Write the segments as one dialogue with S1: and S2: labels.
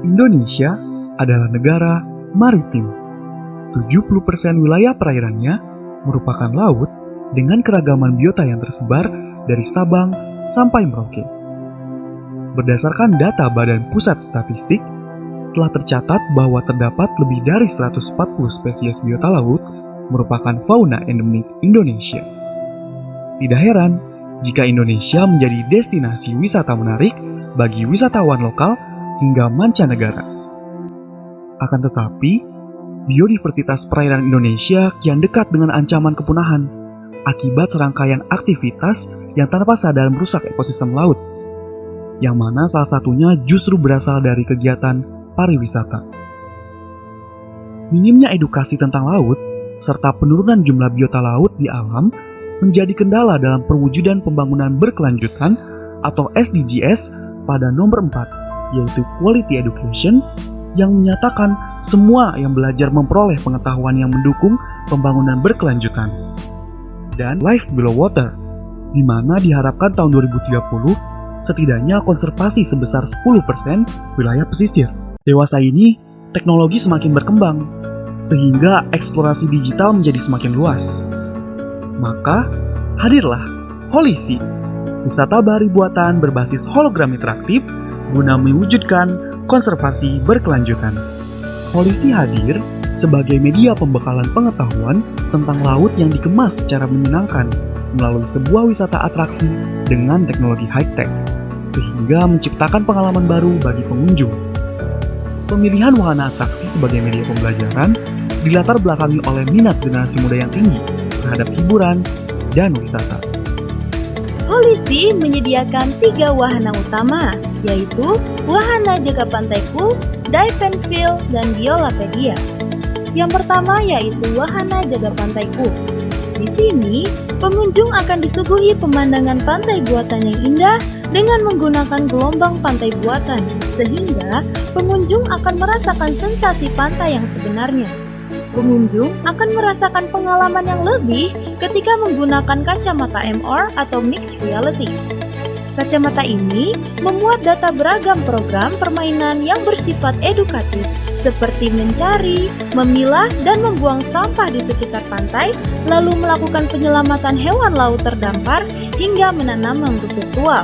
S1: Indonesia adalah negara maritim. 70% wilayah perairannya merupakan laut dengan keragaman biota yang tersebar dari Sabang sampai Merauke. Berdasarkan data Badan Pusat Statistik, telah tercatat bahwa terdapat lebih dari 140 spesies biota laut merupakan fauna endemik Indonesia. Tidak heran jika Indonesia menjadi destinasi wisata menarik bagi wisatawan lokal hingga mancanegara. Akan tetapi, biodiversitas perairan Indonesia kian dekat dengan ancaman kepunahan akibat serangkaian aktivitas yang tanpa sadar merusak ekosistem laut, yang mana salah satunya justru berasal dari kegiatan pariwisata. Minimnya edukasi tentang laut serta penurunan jumlah biota laut di alam menjadi kendala dalam perwujudan pembangunan berkelanjutan atau SDGs pada nomor 4, yaitu Quality Education, yang menyatakan semua yang belajar memperoleh pengetahuan yang mendukung pembangunan berkelanjutan. Dan Life Below Water, di mana diharapkan tahun 2030 setidaknya konservasi sebesar 10% wilayah pesisir. Dewasa ini, teknologi semakin berkembang, sehingga eksplorasi digital menjadi semakin luas. Maka, hadirlah Holisi, wisata bahari buatan berbasis hologram interaktif guna mewujudkan konservasi berkelanjutan. Holisi hadir sebagai media pembekalan pengetahuan tentang laut yang dikemas secara menyenangkan melalui sebuah wisata atraksi dengan teknologi high-tech, sehingga menciptakan pengalaman baru bagi pengunjung. Pemilihan wahana atraksi sebagai media pembelajaran dilatar belakangi oleh minat generasi muda yang tinggi terhadap hiburan dan wisata.
S2: Holisi menyediakan 3 wahana utama, yaitu wahana jaga pantaiku, Dive and Feel, dan Biolapedia. Yang pertama yaitu wahana jaga pantaiku. Di sini, pengunjung akan disuguhi pemandangan pantai buatan yang indah dengan menggunakan gelombang pantai buatan, sehingga pengunjung akan merasakan sensasi pantai yang sebenarnya. Pengunjung akan merasakan pengalaman yang lebih ketika menggunakan kacamata MR atau Mixed Reality. Kacamata ini memuat data beragam program permainan yang bersifat edukatif, seperti mencari, memilah, dan membuang sampah di sekitar pantai, lalu melakukan penyelamatan hewan laut terdampar, hingga menanam mangrove virtual.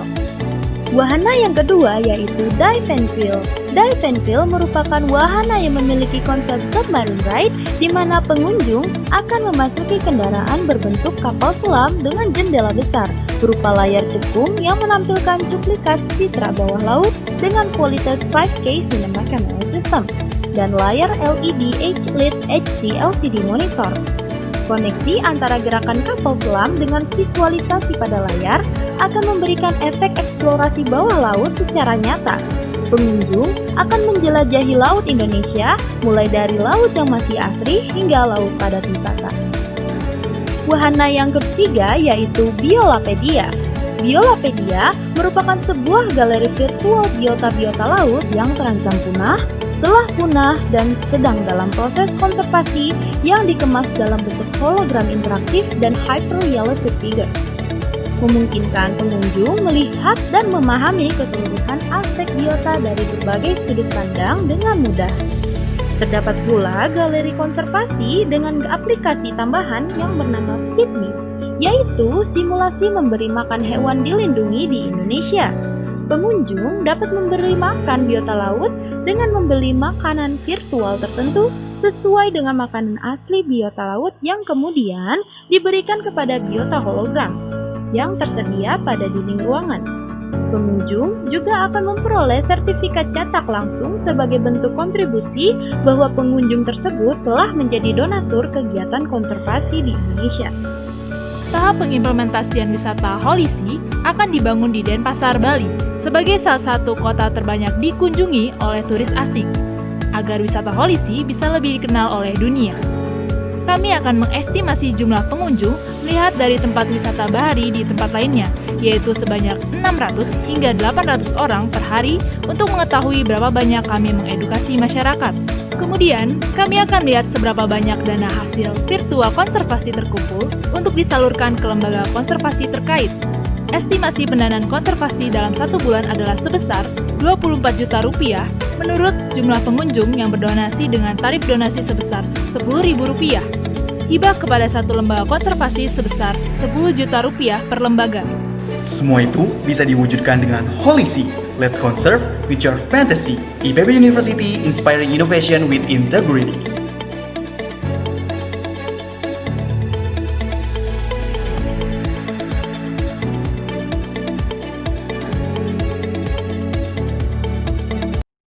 S2: Wahana yang kedua yaitu Dive and Feel. Dive and Feel merupakan wahana yang memiliki konsep submarine ride, di mana pengunjung akan memasuki kendaraan berbentuk kapal selam dengan jendela besar, berupa layar cekung yang menampilkan cuplikan citra bawah laut dengan kualitas 5K Cinema Camera System, dan layar LED HLED HD LCD monitor. Koneksi antara gerakan kapal selam dengan visualisasi pada layar akan memberikan efek eksplorasi bawah laut secara nyata. Pengunjung akan menjelajahi laut Indonesia, mulai dari laut yang masih asri hingga laut padat wisata. Wahana yang ketiga yaitu Biolapedia. Biolapedia merupakan sebuah galeri virtual biota-biota laut yang terancam punah, telah punah, dan sedang dalam proses konservasi yang dikemas dalam bentuk hologram interaktif dan hyper-realistic figure, memungkinkan pengunjung melihat dan memahami keseluruhan aspek biota dari berbagai sudut pandang dengan mudah. Terdapat pula galeri konservasi dengan aplikasi tambahan yang bernama Feed Me, yaitu simulasi memberi makan hewan dilindungi di Indonesia. Pengunjung dapat memberi makan biota laut dengan membeli makanan virtual tertentu sesuai dengan makanan asli biota laut yang kemudian diberikan kepada biota hologram yang tersedia pada dinding ruangan. Pengunjung juga akan memperoleh sertifikat cetak langsung sebagai bentuk kontribusi bahwa pengunjung tersebut telah menjadi donatur kegiatan konservasi di Indonesia.
S3: Tahap pengimplementasian wisata Holisi akan dibangun di Denpasar, Bali, sebagai salah satu kota terbanyak dikunjungi oleh turis asing, agar wisata Holisi bisa lebih dikenal oleh dunia. Kami akan mengestimasi jumlah pengunjung melihat dari tempat wisata bahari di tempat lainnya, yaitu sebanyak 600 hingga 800 orang per hari untuk mengetahui berapa banyak kami mengedukasi masyarakat. Kemudian, kami akan melihat seberapa banyak dana hasil virtual konservasi terkumpul untuk disalurkan ke lembaga konservasi terkait. estimasi pendanaan konservasi dalam 1 bulan adalah sebesar Rp24 juta menurut jumlah pengunjung yang berdonasi dengan tarif donasi sebesar Rp10.000. Hibah kepada satu lembaga konservasi sebesar Rp10 juta per lembaga.
S4: Semua itu bisa diwujudkan dengan Holisi. Let's conserve with your fantasy. IPB University, inspiring innovation with integrity.